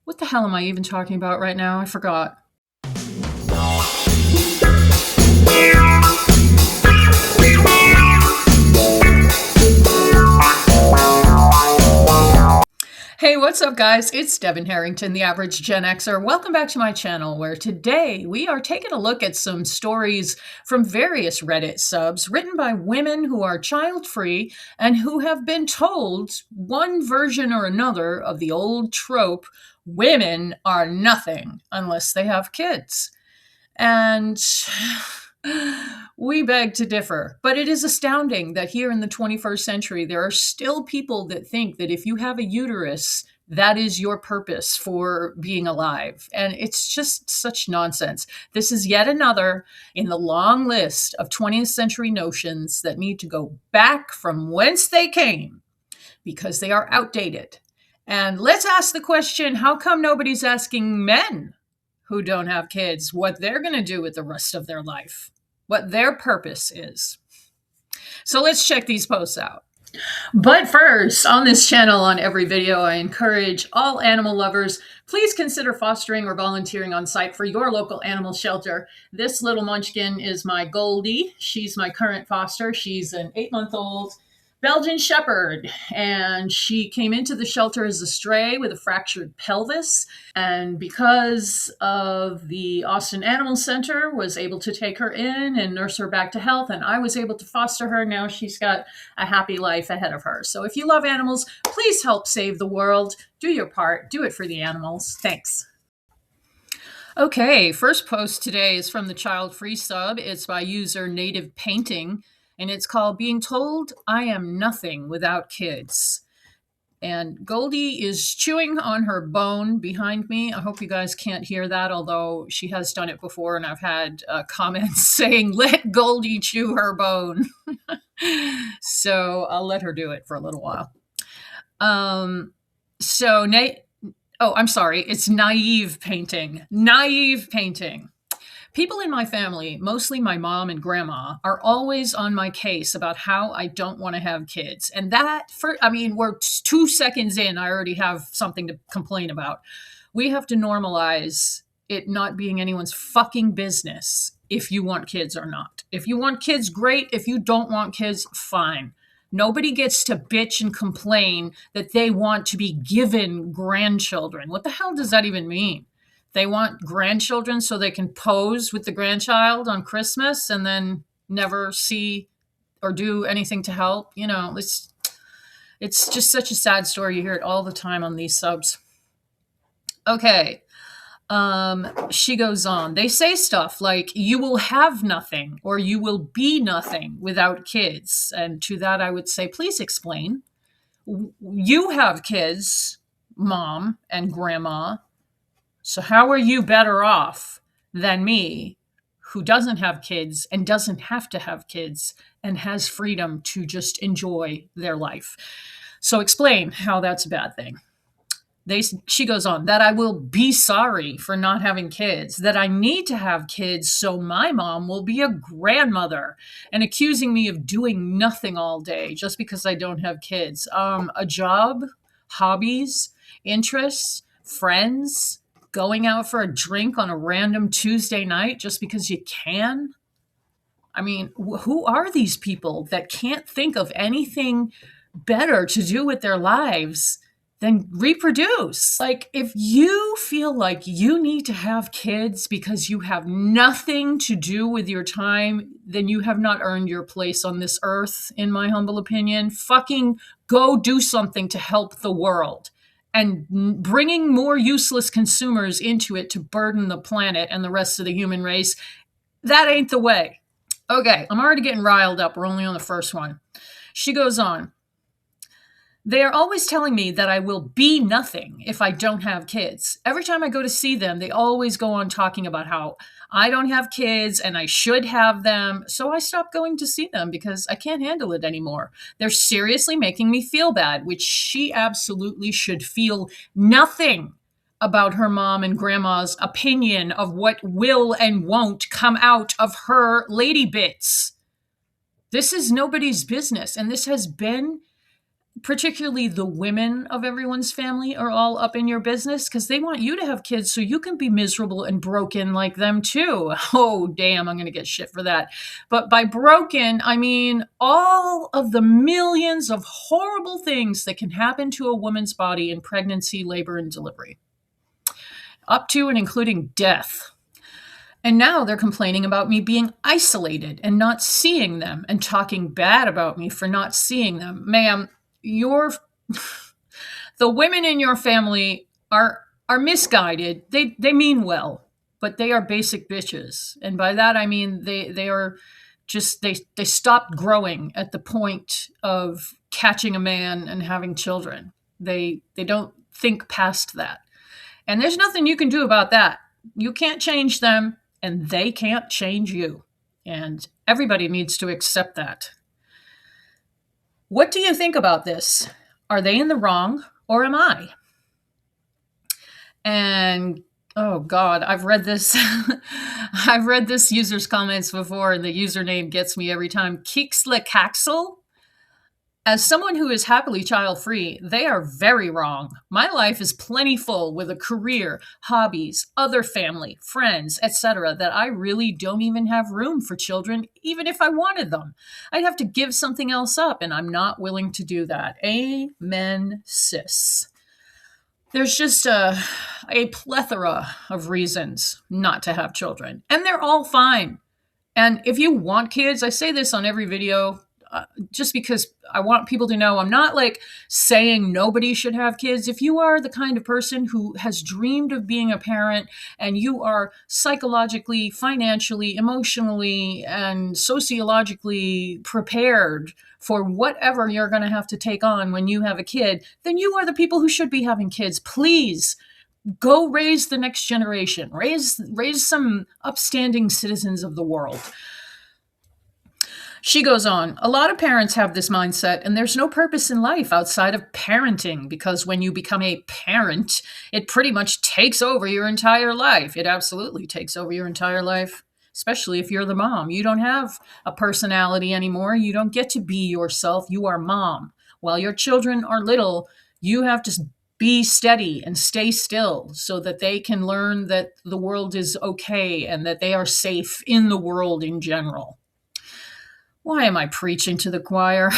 What the hell am I even talking about right now? I forgot. Hey, what's up, guys? It's Devin Harrington, the average Gen Xer. Welcome back to my channel, where today we are taking a look at some stories from various Reddit subs written by women who are child-free and who have been told one version or another of the old trope, women are nothing unless they have kids. And we beg to differ, but it is astounding that here in the 21st century, there are still people that think that if you have a uterus, that is your purpose for being alive. And it's just such nonsense. This is yet another in the long list of 20th century notions that need to go back from whence they came because they are outdated. And let's ask the question, how come nobody's asking men who don't have kids what they're going to do with the rest of their life, what their purpose is? So let's check these posts out. But first, on this channel, on every video, I encourage all animal lovers, please consider fostering or volunteering on site for your local animal shelter. This little munchkin is my Goldie. She's my current foster. She's an 8-month-old Belgian Shepherd, and she came into the shelter as a stray with a fractured pelvis, and because of the Austin Animal Center was able to take her in and nurse her back to health, and I was able to foster her. Now she's got a happy life ahead of her. So if you love animals, please help save the world. Do your part. Do it for the animals. Thanks. Okay, first post today is from the Child Free sub. It's by user Native Painting, and it's called Being Told I Am Nothing Without Kids. And Goldie is chewing on her bone behind me. I hope you guys can't hear that, although she has done it before, and I've had comments saying, let Goldie chew her bone. So I'll let her do it for a little while. It's Naive Painting. Naive Painting. People in my family, mostly my mom and grandma, are always on my case about how I don't want to have kids. And we're 2 seconds in, I already have something to complain about. We have to normalize it not being anyone's fucking business if you want kids or not. If you want kids, great. If you don't want kids, fine. Nobody gets to bitch and complain that they want to be given grandchildren. What the hell does that even mean? They want grandchildren so they can pose with the grandchild on Christmas and then never see or do anything to help. You know, it's just such a sad story. You hear it all the time on these subs. Okay. She goes on. They say stuff like, you will have nothing or you will be nothing without kids. And to that, I would say, please explain. You have kids, mom and grandma. So how are you better off than me, who doesn't have kids and doesn't have to have kids and has freedom to just enjoy their life? So explain how that's a bad thing. She goes on, that I will be sorry for not having kids, that I need to have kids so my mom will be a grandmother, and accusing me of doing nothing all day just because I don't have kids. A job, hobbies, interests, friends, going out for a drink on a random Tuesday night just because you can? I mean, who are these people that can't think of anything better to do with their lives than reproduce? Like, if you feel like you need to have kids because you have nothing to do with your time, then you have not earned your place on this earth, in my humble opinion. Fucking go do something to help the world. And bringing more useless consumers into it to burden the planet and the rest of the human race, that ain't the way. Okay, I'm already getting riled up. We're only on the first one. She goes on. They are always telling me that I will be nothing if I don't have kids. Every time I go to see them, they always go on talking about how I don't have kids and I should have them. So I stopped going to see them because I can't handle it anymore. They're seriously making me feel bad, which she absolutely should feel nothing about her mom and grandma's opinion of what will and won't come out of her lady bits. This is nobody's business, and this has been particularly the women of everyone's family, are all up in your business because they want you to have kids so you can be miserable and broken like them too. Oh, damn, I'm going to get shit for that. But by broken, I mean all of the millions of horrible things that can happen to a woman's body in pregnancy, labor, and delivery, up to and including death. And now they're complaining about me being isolated and not seeing them and talking bad about me for not seeing them. Ma'am, your the women in your family are misguided. They mean well, but they are basic bitches. And by that I mean they are just they stopped growing at the point of catching a man and having children. They don't think past that. And there's nothing you can do about that. You can't change them, and they can't change you. And everybody needs to accept that. What do you think about this? Are they in the wrong, or am I? And oh God, I've read this. I've read this user's comments before, and the username gets me every time. Kixlekaxel. As someone who is happily child-free, they are very wrong. My life is plentiful with a career, hobbies, other family, friends, etc. that I really don't even have room for children, even if I wanted them. I'd have to give something else up, and I'm not willing to do that. Amen, sis. There's just a plethora of reasons not to have children, and they're all fine. And if you want kids, I say this on every video, just because I want people to know I'm not like saying nobody should have kids. If you are the kind of person who has dreamed of being a parent and you are psychologically, financially, emotionally, and sociologically prepared for whatever you're going to have to take on when you have a kid, then you are the people who should be having kids. Please go raise the next generation. Raise some upstanding citizens of the world. She goes on, a lot of parents have this mindset, and there's no purpose in life outside of parenting, because when you become a parent, it pretty much takes over your entire life. It absolutely takes over your entire life, especially if you're the mom. You don't have a personality anymore. You don't get to be yourself. You are mom. While your children are little, you have to be steady and stay still so that they can learn that the world is okay and that they are safe in the world in general. Why am I preaching to the choir?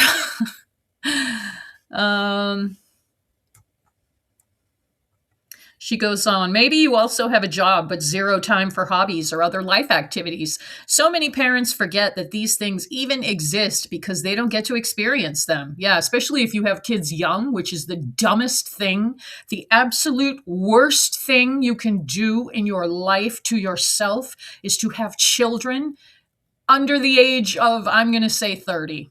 She goes on, maybe you also have a job, but zero time for hobbies or other life activities. So many parents forget that these things even exist because they don't get to experience them. Yeah, especially if you have kids young, which is the dumbest thing, the absolute worst thing you can do in your life to yourself is to have children under the age of, I'm going to say 30,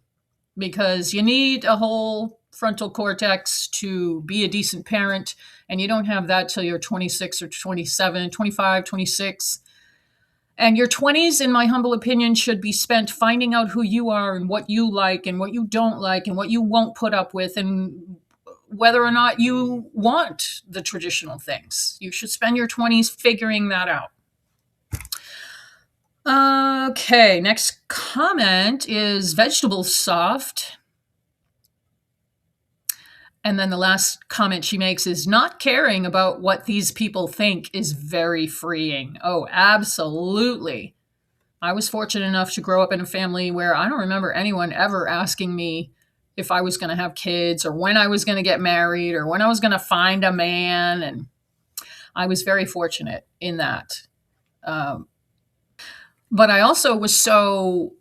because you need a whole frontal cortex to be a decent parent, and you don't have that till you're 26 or 27, 25, 26. And your 20s, in my humble opinion, should be spent finding out who you are and what you like and what you don't like and what you won't put up with and whether or not you want the traditional things. You should spend your 20s figuring that out. Okay, next comment is vegetable soft. And then the last comment she makes is, not caring about what these people think is very freeing. Oh, absolutely. I was fortunate enough to grow up in a family where I don't remember anyone ever asking me if I was going to have kids or when I was going to get married or when I was going to find a man. And I was very fortunate in that. But I also was so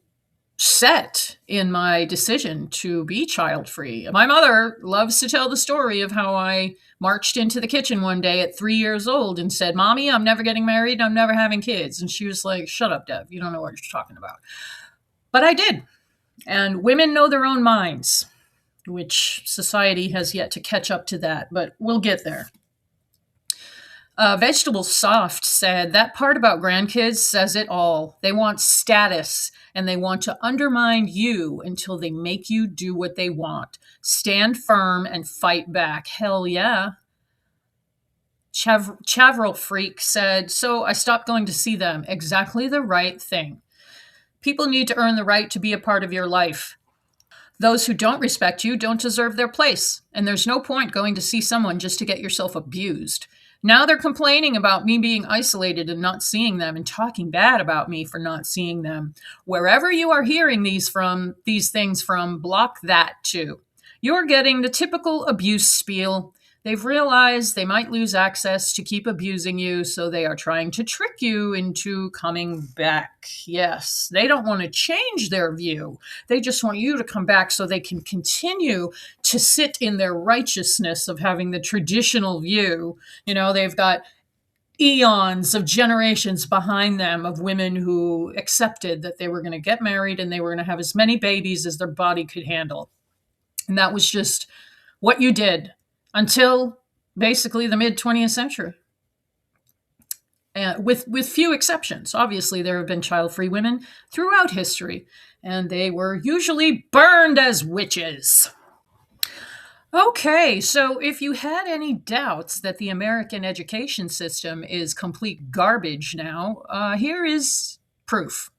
set in my decision to be child-free. My mother loves to tell the story of how I marched into the kitchen one day at 3 years old and said, "Mommy, I'm never getting married. I'm never having kids." And she was like, "Shut up, Dev. You don't know what you're talking about." But I did. And women know their own minds, which society has yet to catch up to that, but we'll get there. Vegetable Soft said, that part about grandkids says it all. They want status, and they want to undermine you until they make you do what they want. Stand firm and fight back. Hell yeah. Chavril Freak said, so I stopped going to see them. Exactly the right thing. People need to earn the right to be a part of your life. Those who don't respect you don't deserve their place, and there's no point going to see someone just to get yourself abused. Now they're complaining about me being isolated and not seeing them and talking bad about me for not seeing them. Wherever you are hearing these things from, block that too. You're getting the typical abuse spiel. They've realized they might lose access to keep abusing you, so they are trying to trick you into coming back. Yes, they don't want to change their view. They just want you to come back so they can continue to sit in their righteousness of having the traditional view. They've got eons of generations behind them of women who accepted that they were going to get married and they were going to have as many babies as their body could handle. And that was just what you did until basically the mid 20th century. With few exceptions. Obviously, there have been child-free women throughout history, and they were usually burned as witches. Okay, so if you had any doubts that the American education system is complete garbage now, here is proof.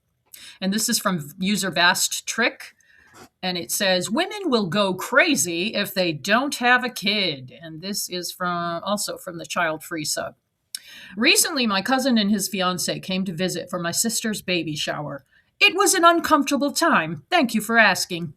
And this is from user Vast Trick. And it says, women will go crazy if they don't have a kid. And this is also from the Child Free sub. Recently, my cousin and his fiance came to visit for my sister's baby shower. It was an uncomfortable time. Thank you for asking.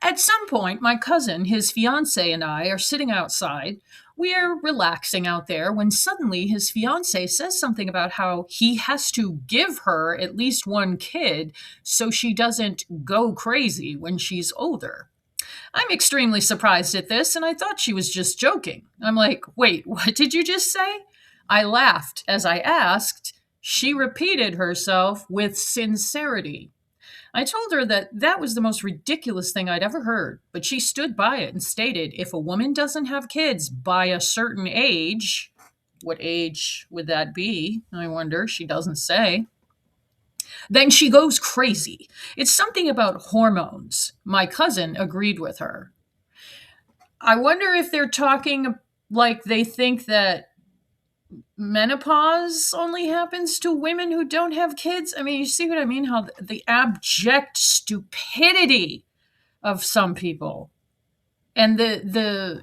At some point, my cousin, his fiance, and I are sitting outside. We're relaxing out there when suddenly his fiance says something about how he has to give her at least one kid so she doesn't go crazy when she's older. I'm extremely surprised at this, and I thought she was just joking. I'm like, wait, what did you just say? I laughed as I asked. She repeated herself with sincerity. I told her that was the most ridiculous thing I'd ever heard, but she stood by it and stated if a woman doesn't have kids by a certain age, what age would that be? I wonder. She doesn't say. Then she goes crazy. It's something about hormones. My cousin agreed with her. I wonder if they're talking like they think that menopause only happens to women who don't have kids. I mean, you see what I mean? How the abject stupidity of some people. And I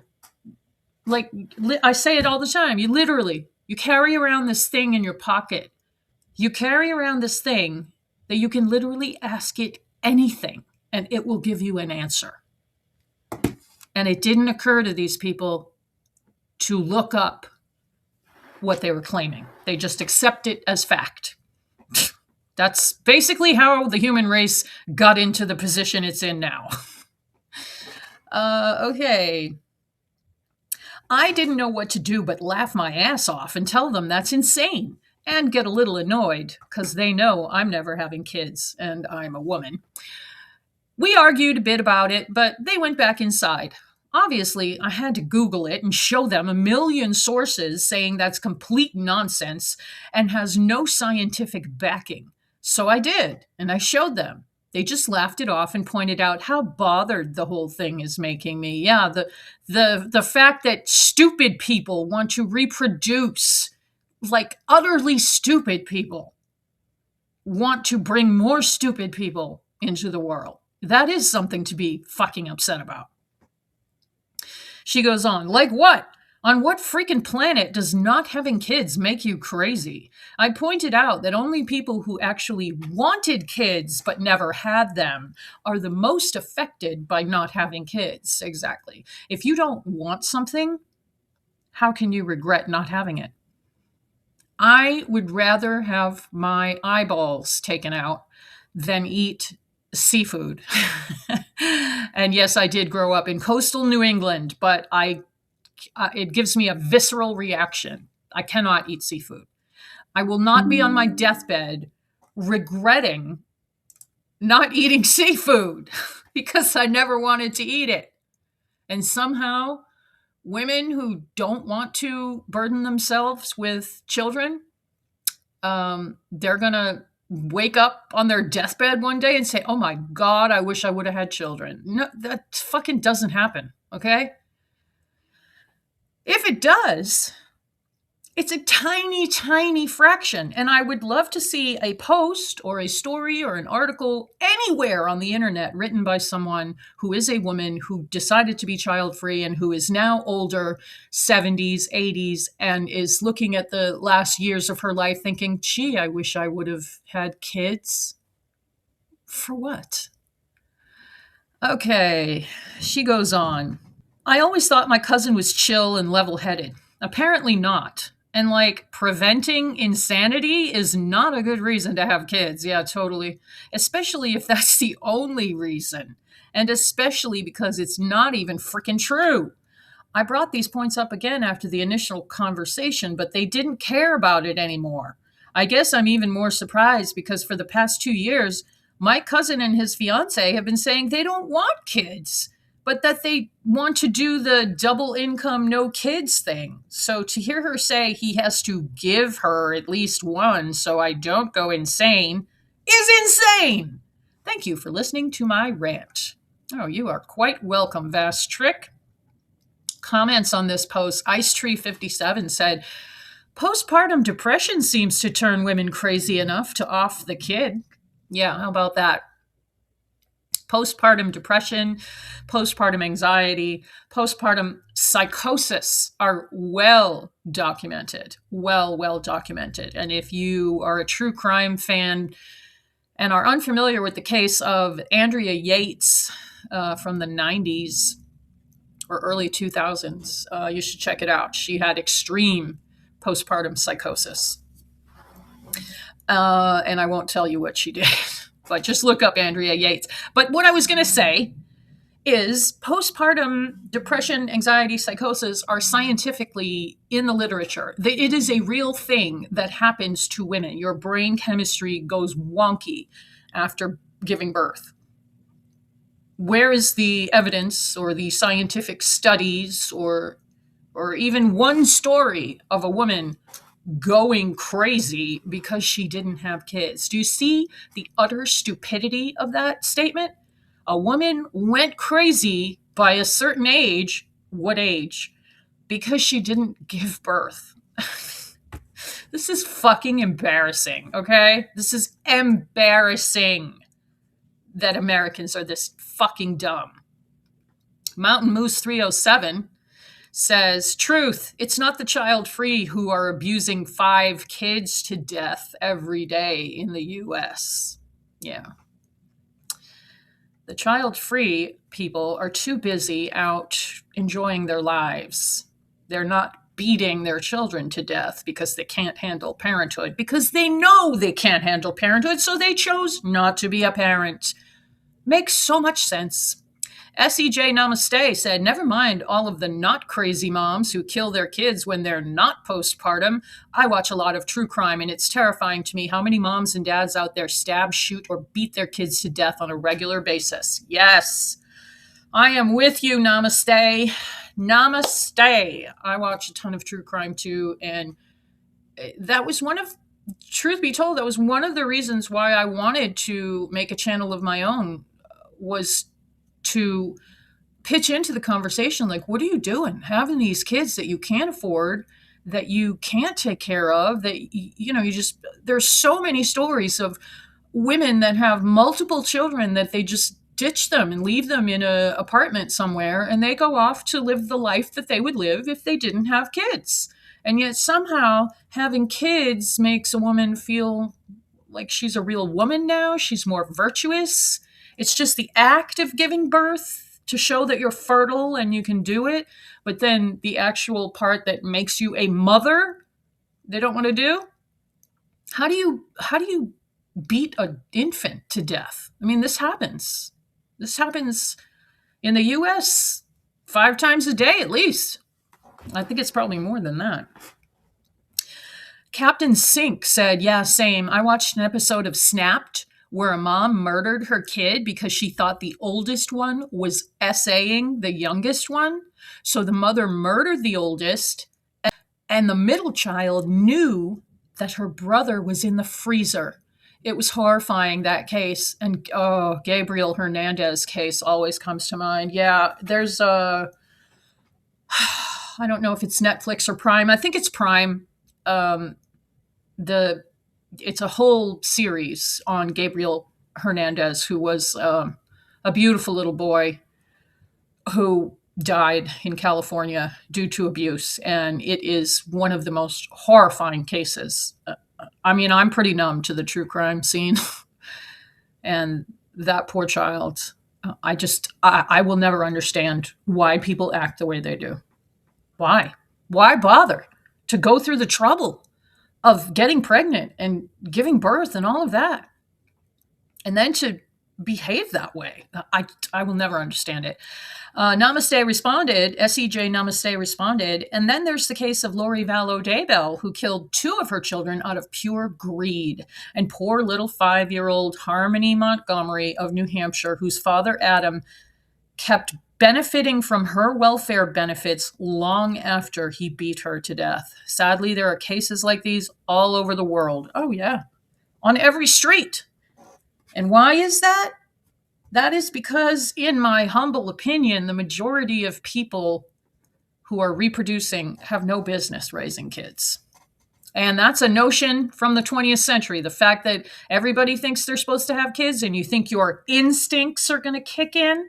say it all the time. You carry around this thing in your pocket. You carry around this thing that you can literally ask it anything and it will give you an answer. And it didn't occur to these people to look up what they were claiming. They just accept it as fact. That's basically how the human race got into the position it's in now. Okay. I didn't know what to do but laugh my ass off and tell them that's insane and get a little annoyed because they know I'm never having kids and I'm a woman. We argued a bit about it, but they went back inside. Obviously, I had to Google it and show them a million sources saying that's complete nonsense and has no scientific backing. So I did, and I showed them. They just laughed it off and pointed out how bothered the whole thing is making me. Yeah, the fact that stupid people want to reproduce, like utterly stupid people, want to bring more stupid people into the world. That is something to be fucking upset about. She goes on, like what? On what freaking planet does not having kids make you crazy? I pointed out that only people who actually wanted kids but never had them are the most affected by not having kids. Exactly. If you don't want something, how can you regret not having it? I would rather have my eyeballs taken out than eat seafood. And yes, I did grow up in coastal New England, but it gives me a visceral reaction. I cannot eat seafood. I will not be on my deathbed regretting not eating seafood because I never wanted to eat it. And somehow, women who don't want to burden themselves with children, they're going to wake up on their deathbed one day and say, oh my God, I wish I would have had children. No, that fucking doesn't happen, okay? If it does, It's a tiny, tiny fraction. And I would love to see a post or a story or an article anywhere on the internet written by someone who is a woman who decided to be child free and who is now older, 70s, 80s, and is looking at the last years of her life thinking, gee, I wish I would have had kids. For what? Okay, she goes on. I always thought my cousin was chill and level headed. Apparently not. And like preventing insanity is not a good reason to have kids. Yeah, totally. Especially if that's the only reason. And especially because it's not even freaking true. I brought these points up again after the initial conversation, but they didn't care about it anymore. I guess I'm even more surprised because for the past 2 years, my cousin and his fiance have been saying they don't want kids, but that they want to do the double income, no kids thing. So to hear her say he has to give her at least one so I don't go insane is insane. Thank you for listening to my rant. Oh, you are quite welcome, Vast Trick. Comments on this post, Ice Tree 57 said, postpartum depression seems to turn women crazy enough to off the kid. Yeah, how about that? Postpartum depression, postpartum anxiety, postpartum psychosis are well documented. Well documented. And if you are a true crime fan and are unfamiliar with the case of Andrea Yates from the 90s, or early 2000s, you should check it out. She had extreme postpartum psychosis. And I won't tell you what she did, but just look up Andrea Yates. But what I was going to say is postpartum depression, anxiety, psychosis are scientifically in the literature. It is a real thing that happens to women. Your brain chemistry goes wonky after giving birth. Where is the evidence or the scientific studies or even one story of a woman going crazy because she didn't have kids? Do you see the utter stupidity of that statement? A woman went crazy by a certain age. What age? Because she didn't give birth. This is fucking embarrassing, okay? This is embarrassing that Americans are this fucking dumb. Mountain Moose 307 says, truth, it's not the child free who are abusing 5 kids to death every day in the US. Yeah. The child free people are too busy out enjoying their lives. They're not beating their children to death because they can't handle parenthood, because they know they can't handle parenthood, so they chose not to be a parent. Makes so much sense. SEJ Namaste said, never mind all of the not crazy moms who kill their kids when they're not postpartum. I watch a lot of true crime, and it's terrifying to me how many moms and dads out there stab, shoot, or beat their kids to death on a regular basis. Yes, I am with you, Namaste. Namaste. I watch a ton of true crime too, and that was truth be told, that was one of the reasons why I wanted to make a channel of my own, was to pitch into the conversation. Like, what are you doing having these kids that you can't afford, that you can't take care of, that there's so many stories of women that have multiple children that they just ditch them and leave them in an apartment somewhere, and they go off to live the life that they would live if they didn't have kids. And yet somehow having kids makes a woman feel like she's a real woman now. She's more virtuous. It's just the act of giving birth to show that you're fertile and you can do it. But then the actual part that makes you a mother, they don't want to do. How do you beat an infant to death? I mean, this happens. This happens in the US 5 times a day at least. I think it's probably more than that. Captain Sink said, yeah, same. I watched an episode of Snapped where a mom murdered her kid because she thought the oldest one was essaying the youngest one. So the mother murdered the oldest, and the middle child knew that her brother was in the freezer. It was horrifying, that case. And Gabriel Hernandez case always comes to mind. Yeah, there's I don't know if it's Netflix or Prime. I think it's Prime. the it's a whole series on Gabriel Hernandez, who was a beautiful little boy who died in California due to abuse. And it is one of the most horrifying cases. I mean, I'm pretty numb to the true crime scene. And that poor child, I will never understand why people act the way they do. Why? Why bother to go through the trouble of getting pregnant and giving birth and all of that? And then to behave that way. I will never understand it. Namaste responded, SEJ Namaste responded, and then there's the case of Lori Vallow Daybell, who killed 2 of her children out of pure greed, and poor little 5-year-old Harmony Montgomery of New Hampshire, whose father Adam kept benefiting from her welfare benefits long after he beat her to death. Sadly, there are cases like these all over the world. Oh yeah, on every street. And why is that? That is because, in my humble opinion, the majority of people who are reproducing have no business raising kids. And that's a notion from the 20th century. The fact that everybody thinks they're supposed to have kids and you think your instincts are going to kick in.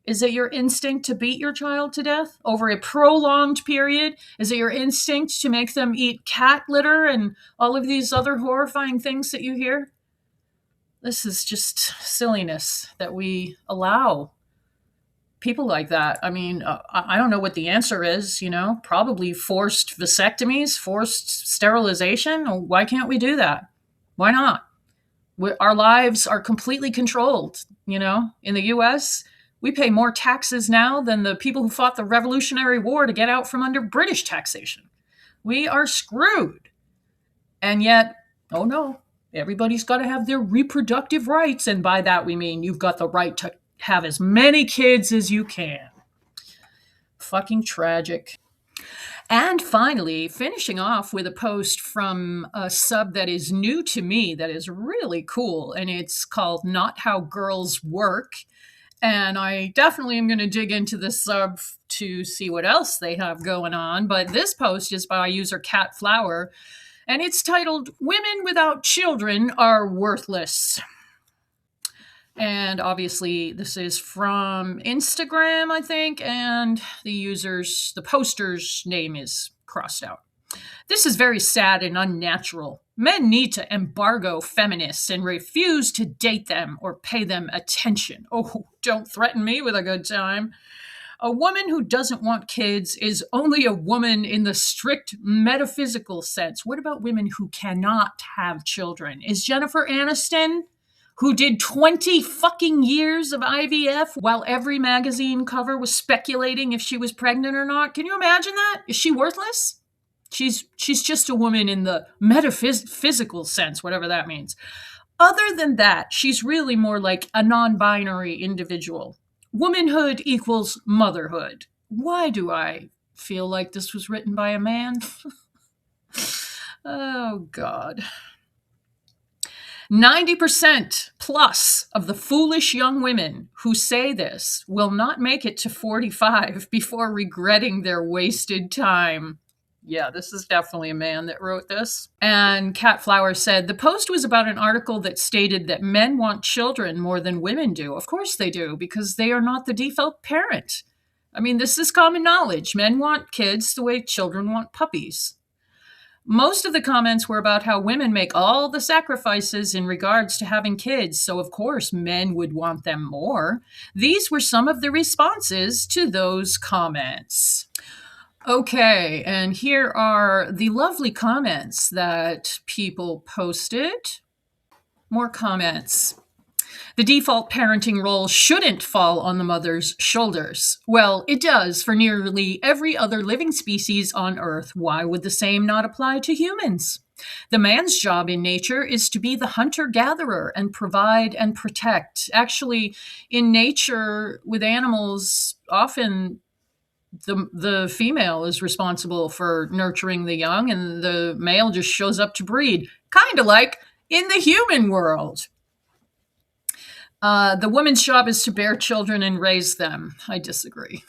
Is it your instinct to beat your child to death over a prolonged period? Is it your instinct to make them eat cat litter and all of these other horrifying things that you hear? This is just silliness that we allow people like that. I mean, I don't know what the answer is, probably forced vasectomies, forced sterilization. Why can't we do that? Why not? Our lives are completely controlled, in the US. We pay more taxes now than the people who fought the Revolutionary War to get out from under British taxation. We are screwed. And yet, oh no, everybody's got to have their reproductive rights. And by that, we mean you've got the right to have as many kids as you can. Fucking tragic. And finally, finishing off with a post from a sub that is new to me, that is really cool. And it's called Not How Girls Work. And I definitely am going to dig into this sub to see what else they have going on. But this post is by user Cat Flower. And it's titled, Women Without Children Are Worthless. And obviously this is from Instagram, I think, and the poster's name is crossed out. This is very sad and unnatural. Men need to embargo feminists and refuse to date them or pay them attention. Oh, don't threaten me with a good time. A woman who doesn't want kids is only a woman in the strict metaphysical sense. What about women who cannot have children? Is Jennifer Aniston, who did 20 fucking years of IVF while every magazine cover was speculating if she was pregnant or not? Can you imagine that? Is she worthless? She's just a woman in the metaphysical sense, whatever that means. Other than that, she's really more like a non-binary individual. Womanhood equals motherhood. Why do I feel like this was written by a man? Oh, God. 90% plus of the foolish young women who say this will not make it to 45 before regretting their wasted time. Yeah, this is definitely a man that wrote this. And Cat Flower said, the post was about an article that stated that men want children more than women do. Of course they do, because they are not the default parent. I mean, this is common knowledge. Men want kids the way children want puppies. Most of the comments were about how women make all the sacrifices in regards to having kids, so of course men would want them more. These were some of the responses to those comments. Okay, and here are the lovely comments that people posted. More comments. The default parenting role shouldn't fall on the mother's shoulders. Well, it does for nearly every other living species on Earth. Why would the same not apply to humans? The man's job in nature is to be the hunter-gatherer and provide and protect. Actually, in nature, with animals, often the female is responsible for nurturing the young and the male just shows up to breed. Kind of like in the human world. The woman's job is to bear children and raise them. I disagree.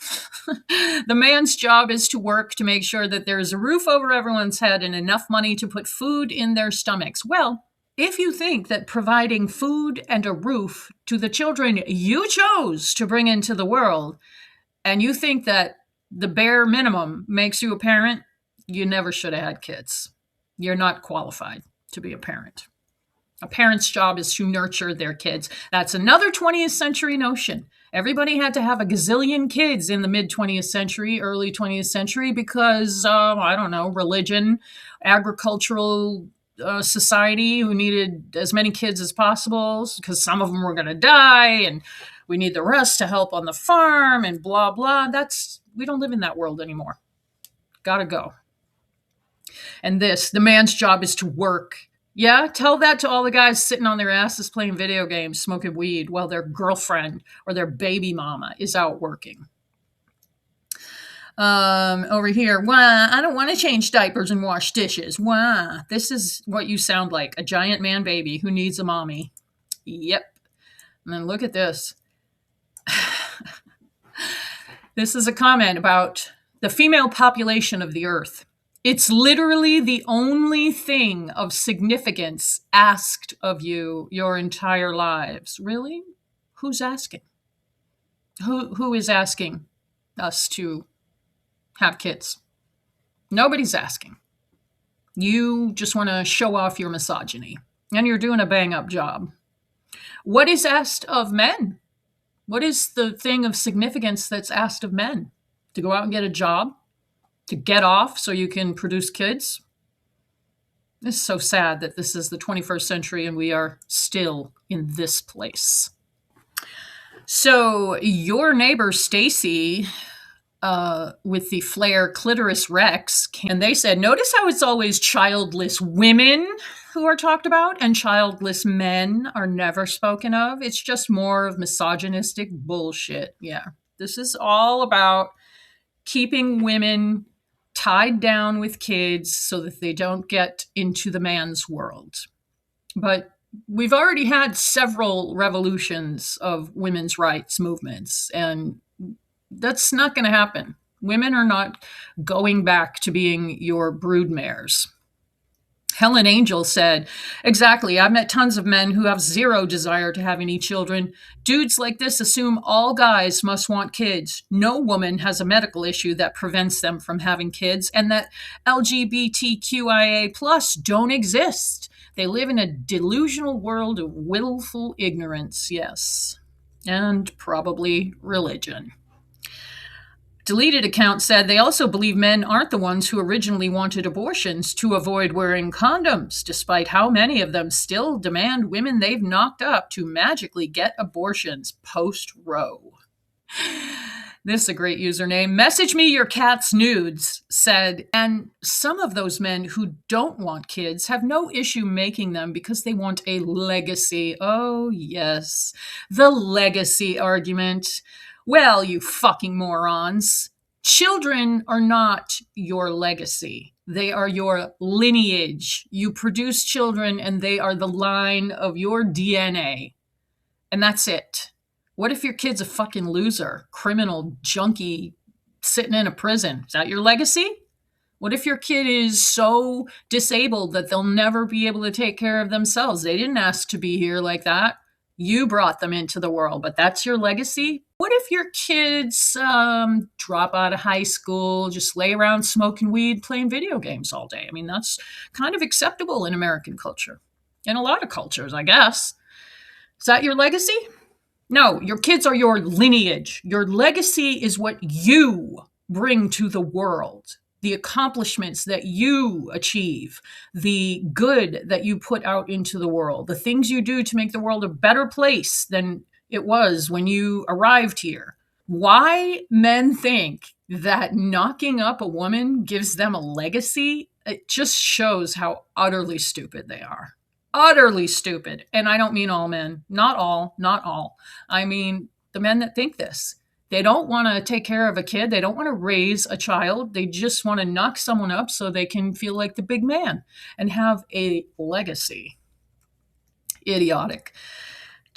The man's job is to work to make sure that there is a roof over everyone's head and enough money to put food in their stomachs. Well, if you think that providing food and a roof to the children you chose to bring into the world, and you think that the bare minimum makes you a parent, you never should have had kids. You're not qualified to be a parent. A parent's job is to nurture their kids. That's another 20th century notion. Everybody had to have a gazillion kids in the mid 20th century, early 20th century, because, I don't know, religion, agricultural society who needed as many kids as possible because some of them were going to die and we need the rest to help on the farm and blah, blah. We don't live in that world anymore. Gotta go. And the man's job is to work. Yeah, tell that to all the guys sitting on their asses playing video games, smoking weed, while their girlfriend or their baby mama is out working. Over here, why? I don't want to change diapers and wash dishes. Why? This is what you sound like, a giant man baby who needs a mommy. Yep. And then look at this. This is a comment about the female population of the earth. It's literally the only thing of significance asked of you your entire lives. Really? Who's asking? Who is asking us to have kids? Nobody's asking. You just want to show off your misogyny, and you're doing a bang-up job. What is asked of men? What is the thing of significance that's asked of men? To go out and get a job? To get off so you can produce kids? This is so sad that this is the 21st century and we are still in this place. So your neighbor Stacy with the flare clitoris rex, and they said, notice how it's always childless women who are talked about and childless men are never spoken of. It's just more of misogynistic bullshit. Yeah, this is all about keeping women tied down with kids so that they don't get into the man's world. But we've already had several revolutions of women's rights movements, and that's not going to happen. Women are not going back to being your broodmares. Helen Angel said, exactly, I've met tons of men who have zero desire to have any children. Dudes like this assume all guys must want kids. No woman has a medical issue that prevents them from having kids, and that LGBTQIA plus don't exist. They live in a delusional world of willful ignorance, yes, and probably religion. Deleted account said they also believe men aren't the ones who originally wanted abortions to avoid wearing condoms, despite how many of them still demand women they've knocked up to magically get abortions post-Roe. This is a great username. Message me your cat's nudes, said, and some of those men who don't want kids have no issue making them because they want a legacy. Oh, yes, the legacy argument. Well, you fucking morons. Children are not your legacy. They are your lineage. You produce children and they are the line of your DNA. And that's it. What if your kid's a fucking loser, criminal, junkie, sitting in a prison? Is that your legacy? What if your kid is so disabled that they'll never be able to take care of themselves? They didn't ask to be here like that. You brought them into the world, but that's your legacy? What if your kids drop out of high school, just lay around smoking weed, playing video games all day? I mean, that's kind of acceptable in American culture. In a lot of cultures, I guess. Is that your legacy? No, your kids are your lineage. Your legacy is what you bring to the world. The accomplishments that you achieve, the good that you put out into the world, the things you do to make the world a better place than it was when you arrived here. Why men think that knocking up a woman gives them a legacy, it just shows how utterly stupid they are. Utterly stupid. And I don't mean all men. Not all. I mean the men that think this. They don't want to take care of a kid. They don't want to raise a child. They just want to knock someone up so they can feel like the big man and have a legacy. Idiotic.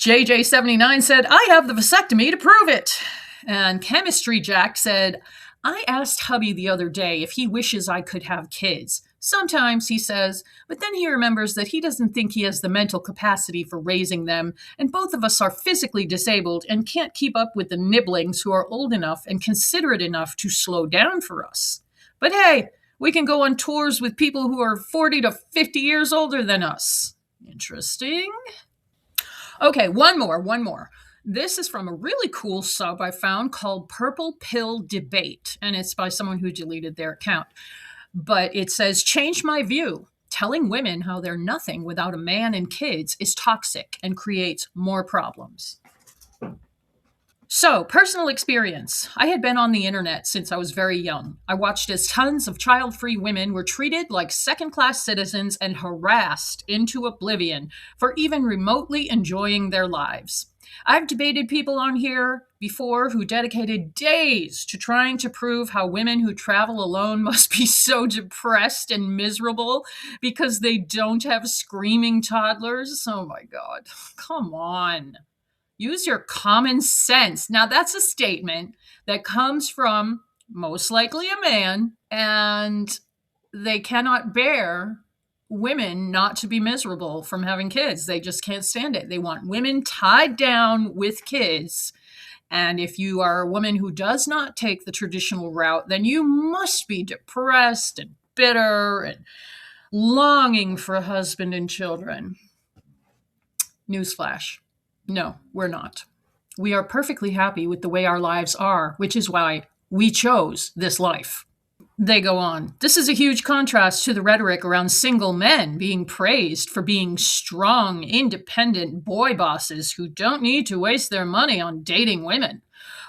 JJ79 said, I have the vasectomy to prove it. And Chemistry Jack said, I asked hubby the other day if he wishes I could have kids. Sometimes, he says, but then he remembers that he doesn't think he has the mental capacity for raising them, and both of us are physically disabled and can't keep up with the nibblings who are old enough and considerate enough to slow down for us. But hey, we can go on tours with people who are 40 to 50 years older than us. Interesting. Okay, one more. This is from a really cool sub I found called Purple Pill Debate, and it's by someone who deleted their account. But it says, change my view. Telling women how they're nothing without a man and kids is toxic and creates more problems. So, personal experience. I had been on the internet since I was very young. I watched as tons of child-free women were treated like second-class citizens and harassed into oblivion for even remotely enjoying their lives. I've debated people on here before who dedicated days to trying to prove how women who travel alone must be so depressed and miserable because they don't have screaming toddlers. Oh my God, come on. Use your common sense. Now, that's a statement that comes from most likely a man, and they cannot bear women not to be miserable from having kids. They just can't stand it. They want women tied down with kids. And if you are a woman who does not take the traditional route, then you must be depressed and bitter and longing for a husband and children. Newsflash. No, we're not. We are perfectly happy with the way our lives are, which is why we chose this life. They go on. This is a huge contrast to the rhetoric around single men being praised for being strong, independent boy bosses who don't need to waste their money on dating women.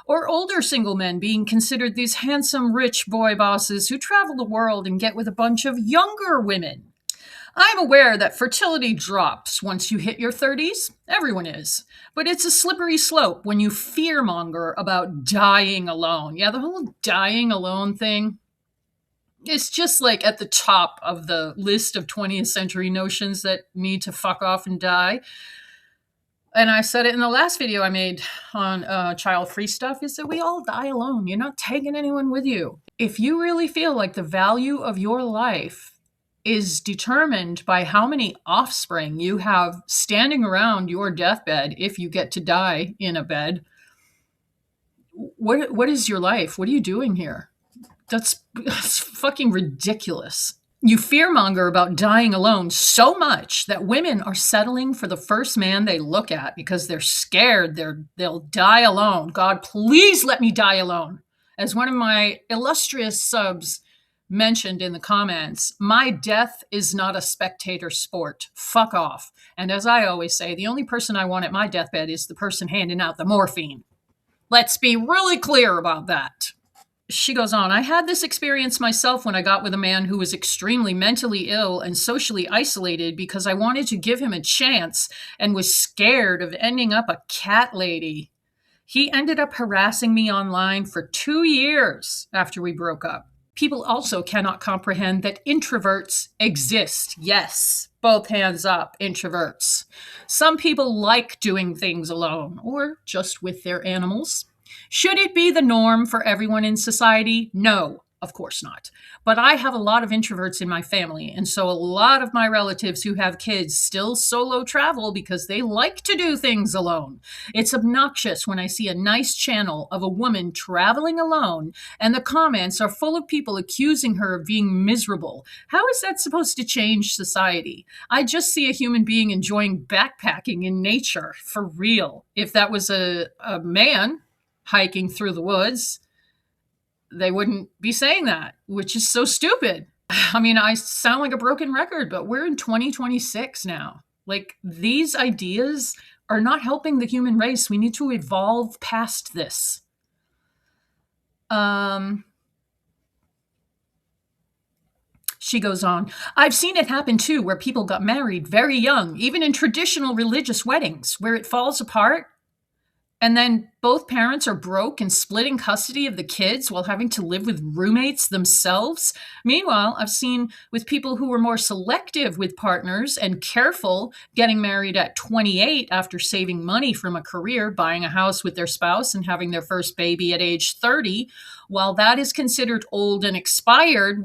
Or older single men being considered these handsome, rich boy bosses who travel the world and get with a bunch of younger women. I'm aware that fertility drops once you hit your 30s. Everyone is. But it's a slippery slope when you fearmonger about dying alone. Yeah, the whole dying alone thing is just like at the top of the list of 20th century notions that need to fuck off and die. And I said it in the last video I made on child-free stuff, is that we all die alone. You're not taking anyone with you. If you really feel like the value of your life is determined by how many offspring you have standing around your deathbed if you get to die in a bed, what is your life? What are you doing here? That's fucking ridiculous. You fearmonger about dying alone so much that women are settling for the first man they look at because they're scared they'll die alone. God, please let me die alone. As one of my illustrious subs mentioned in the comments, my death is not a spectator sport. Fuck off. And as I always say, the only person I want at my deathbed is the person handing out the morphine. Let's be really clear about that. She goes on, I had this experience myself when I got with a man who was extremely mentally ill and socially isolated because I wanted to give him a chance and was scared of ending up a cat lady. He ended up harassing me online for 2 years after we broke up. People also cannot comprehend that introverts exist. Yes, both hands up, introverts. Some people like doing things alone or just with their animals. Should it be the norm for everyone in society? No, of course not. But I have a lot of introverts in my family, and so a lot of my relatives who have kids still solo travel because they like to do things alone. It's obnoxious when I see a nice channel of a woman traveling alone, and the comments are full of people accusing her of being miserable. How is that supposed to change society? I just see a human being enjoying backpacking in nature, for real. If that was a man hiking through the woods, they wouldn't be saying that, which is so stupid. I mean, I sound like a broken record, but we're in 2026 now. Like, these ideas are not helping the human race. We need to evolve past this. She goes on, I've seen it happen too, where people got married very young, even in traditional religious weddings, where it falls apart And then both parents are broke and splitting custody of the kids while having to live with roommates themselves. Meanwhile, I've seen with people who were more selective with partners and careful, getting married at 28 after saving money from a career, buying a house with their spouse, and having their first baby at age 30. While that is considered old and expired,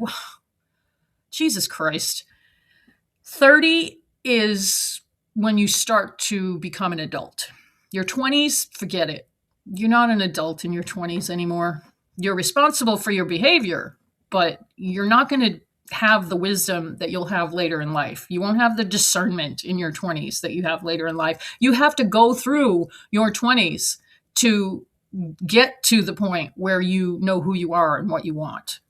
Jesus Christ, 30 is when you start to become an adult. Your 20s, forget it. You're not an adult in your 20s anymore. You're responsible for your behavior, but you're not going to have the wisdom that you'll have later in life. You won't have the discernment in your 20s that you have later in life. You have to go through your 20s to get to the point where you know who you are and what you want.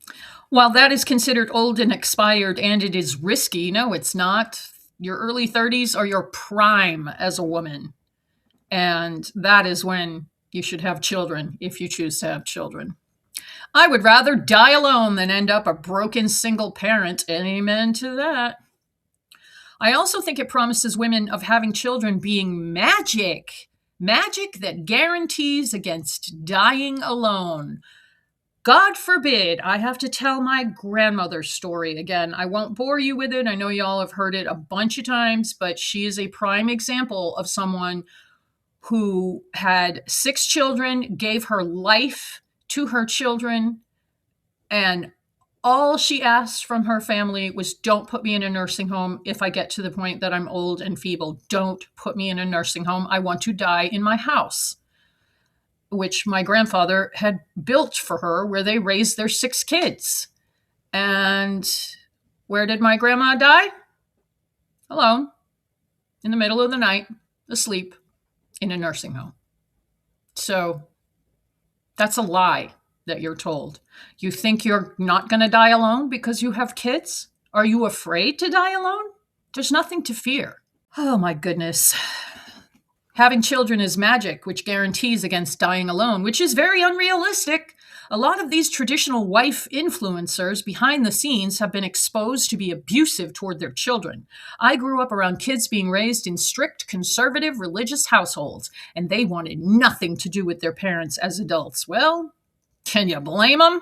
While that is considered old and expired and it is risky, no, it's not. Your early 30s are your prime as a woman. And that is when you should have children, if you choose to have children. I would rather die alone than end up a broken single parent. Amen to that. I also think it promises women of having children being magic. Magic that guarantees against dying alone. God forbid I have to tell my grandmother's story again. I won't bore you with it. I know y'all have heard it a bunch of times, but she is a prime example of someone who had 6 children, gave her life to her children, and all she asked from her family was, don't put me in a nursing home if I get to the point that I'm old and feeble. Don't put me in a nursing home. I want to die in my house, which my grandfather had built for her, where they raised their 6 kids. And where did my grandma die? Alone, in the middle of the night, asleep, in a nursing home. So that's a lie that you're told. You think you're not going to die alone because you have kids? Are you afraid to die alone? There's nothing to fear. Oh my goodness. Having children is magic, which guarantees against dying alone, which is very unrealistic. A lot of these traditional wife influencers behind the scenes have been exposed to be abusive toward their children. I grew up around kids being raised in strict, conservative, religious households, and they wanted nothing to do with their parents as adults. Well, can you blame them?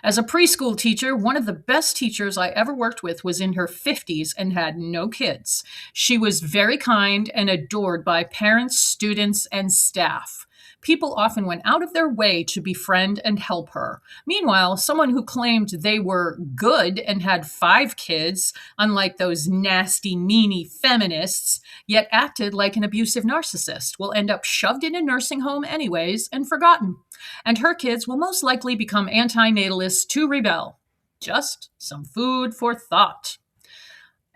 As a preschool teacher, one of the best teachers I ever worked with was in her 50s and had no kids. She was very kind and adored by parents, students, and staff. People often went out of their way to befriend and help her. Meanwhile, someone who claimed they were good and had 5 kids, unlike those nasty, meanie feminists, yet acted like an abusive narcissist, will end up shoved in a nursing home anyways and forgotten. And her kids will most likely become anti-natalists to rebel. Just some food for thought.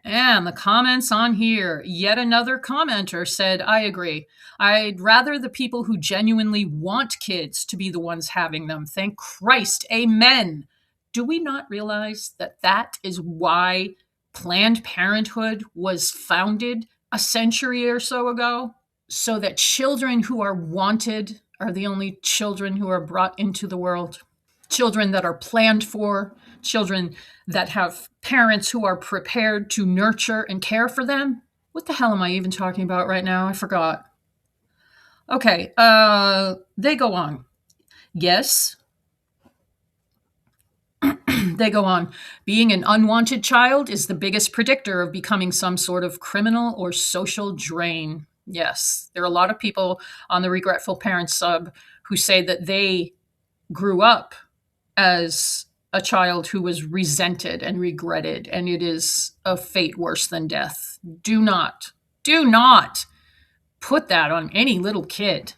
And the comments on here, yet another commenter said, I agree. I'd rather the people who genuinely want kids to be the ones having them. Thank Christ. Amen. Do we not realize that that is why Planned Parenthood was founded a century or so ago? So that children who are wanted are the only children who are brought into the world. Children that are planned for, children that have parents who are prepared to nurture and care for them. What the hell am I even talking about right now? I forgot. Okay, they go on. Yes. They go on. Being an unwanted child is the biggest predictor of becoming some sort of criminal or social drain. Yes, there are a lot of people on the Regretful Parents sub who say that they grew up as a child who was resented and regretted, and it is a fate worse than death. Do not put that on any little kid.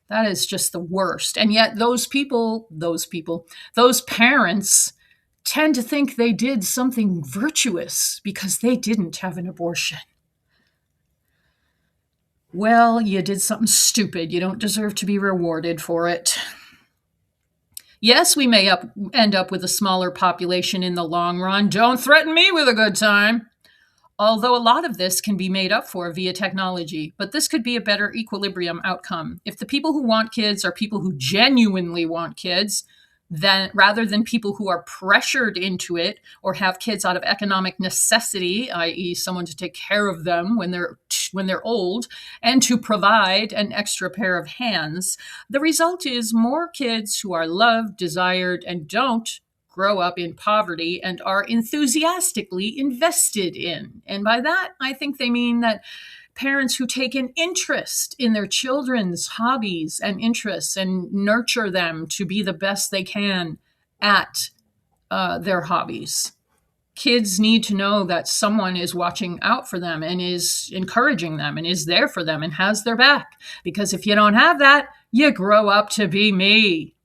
That is just the worst. And yet those parents tend to think they did something virtuous because they didn't have an abortion. Well, you did something stupid. You don't deserve to be rewarded for it. Yes, we may end up with a smaller population in the long run. Don't threaten me with a good time. Although a lot of this can be made up for via technology, but this could be a better equilibrium outcome. If the people who want kids are people who genuinely want kids, rather than people who are pressured into it or have kids out of economic necessity, i.e., someone to take care of them when they're old and to provide an extra pair of hands. The result is more kids who are loved, desired, and don't grow up in poverty and are enthusiastically invested in. And by that, I think they mean that parents who take an interest in their children's hobbies and interests and nurture them to be the best they can at their hobbies. Kids need to know that someone is watching out for them and is encouraging them and is there for them and has their back. Because if you don't have that, you grow up to be me.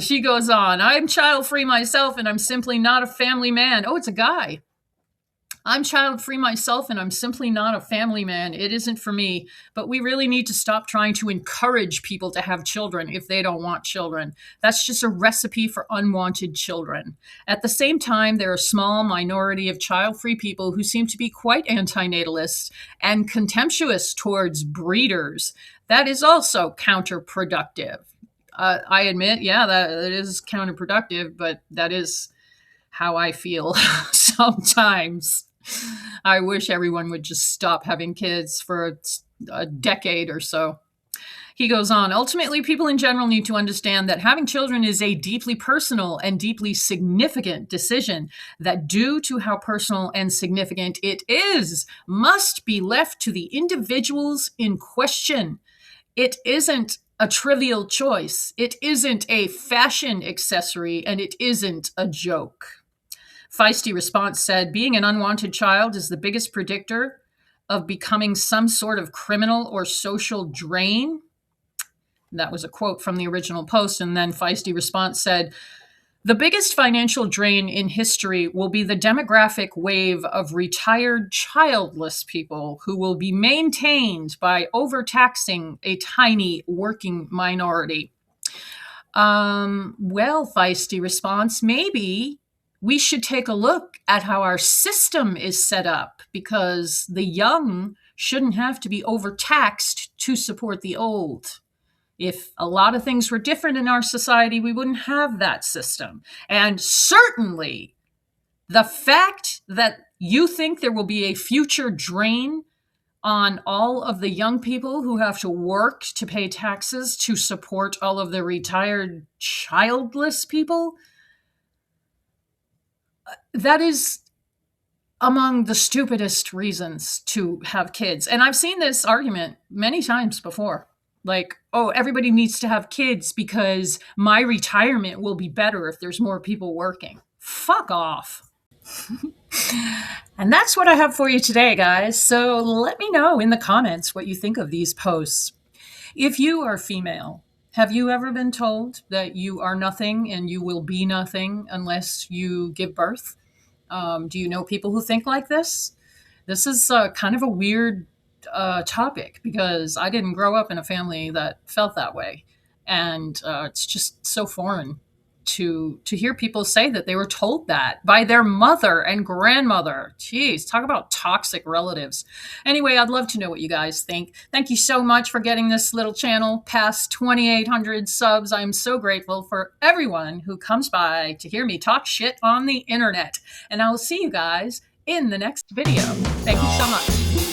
She goes on, I'm child-free myself and I'm simply not a family man. Oh, it's a guy. I'm child-free myself and I'm simply not a family man. It isn't for me. But we really need to stop trying to encourage people to have children if they don't want children. That's just a recipe for unwanted children. At the same time, there are a small minority of child-free people who seem to be quite antinatalist and contemptuous towards breeders. That is also counterproductive. I admit, yeah, that is counterproductive, but that is how I feel sometimes. I wish everyone would just stop having kids for a decade or so. He goes on, ultimately, people in general need to understand that having children is a deeply personal and deeply significant decision that, due to how personal and significant it is, must be left to the individuals in question. It isn't a trivial choice. It isn't a fashion accessory, and it isn't a joke. Feisty Response said, being an unwanted child is the biggest predictor of becoming some sort of criminal or social drain. That was a quote from the original post. And then Feisty Response said, the biggest financial drain in history will be the demographic wave of retired childless people who will be maintained by overtaxing a tiny working minority. Well, Feisty Response, maybe we should take a look at how our system is set up, because the young shouldn't have to be overtaxed to support the old. If a lot of things were different in our society, we wouldn't have that system. And certainly the fact that you think there will be a future drain on all of the young people who have to work to pay taxes to support all of the retired childless people, that is among the stupidest reasons to have kids. And I've seen this argument many times before. Like, oh, everybody needs to have kids because my retirement will be better if there's more people working. Fuck off. And that's what I have for you today, guys. So let me know in the comments what you think of these posts. If you are female, have you ever been told that you are nothing and you will be nothing unless you give birth? Do you know people who think like this? This is kind of a weird topic because I didn't grow up in a family that felt that way. And it's just so foreign to hear people say that they were told that by their mother and grandmother. Jeez, talk about toxic relatives. Anyway, I'd love to know what you guys think. Thank you so much for getting this little channel past 2,800 subs. I'm so grateful for everyone who comes by to hear me talk shit on the internet. And I will see you guys in the next video. Thank you so much.